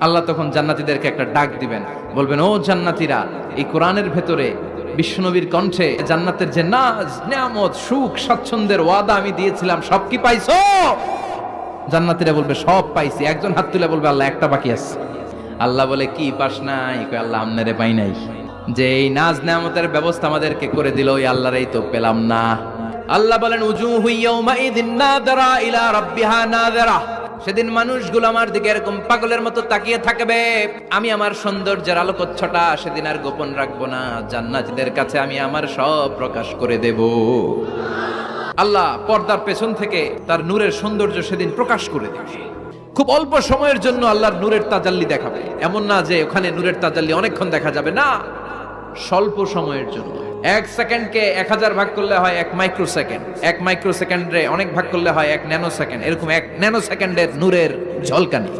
আল্লাহ তখন জান্নাতীদেরকে একটা ডাক দিবেন, বলবেন, ও জান্নাতীরা, এই কোরআনের ভেতরে বিশ্বনবীর কণ্ঠে জান্নাতের যে নাজ, নিয়ামত, সুখ, স্বাচ্ছন্দ্যের ওয়াদা আমি দিয়েছিলাম, সব কি পাইছো? জান্নাতীরা বলবে, সব পাইছি। একজন হাত তুলে বলবে, আল্লাহ একটা বাকি আছে। আল্লাহ বলে, কি পাস নাই? কয়, আল্লাহ আমনেরে পাই নাই। যে এই নাজ নিয়ামতের ব্যবস্থা আমাদেরকে করে দিল, ওই আল্লাহরই তো পেলাম না। আল্লাহ বলেন, উজুহু ইয়াউমাইযিন নাযিরা ইলা রাব্বিহা নাযিরা। সেদিন মানুষগুলো আমার দিকে এরকম পাগলের মতো তাকিয়ে থাকবে। আমি আমার সৌন্দর্যের আলোকচ্ছটা সেদিন আর গোপন রাখবো না, জান্নাতীদের কাছে আমি আমার সব প্রকাশ করে দেব। আল্লাহ পর্দার পেছন থেকে তার নূরের সৌন্দর্য সেদিন প্রকাশ করে দেবে। খুব অল্প সময়ের জন্য আল্লাহর নূরের তাজাল্লি দেখাবে। এমন না যে ওখানে নূরের তাজাল্লি অনেকক্ষণ দেখা যাবে, না, স্বল্প সময়ের জন্য। 1 সেকেন্ডকে 1000 ভাগ করলে হয় 1 মাইক্রো সেকেন্ড, 1 মাইক্রো সেকেন্ডে অনেক ভাগ করলে হয় 1 ন্যানো সেকেন্ড। এরকম 1 ন্যানো সেকেন্ডের নূরের ঝলকানি।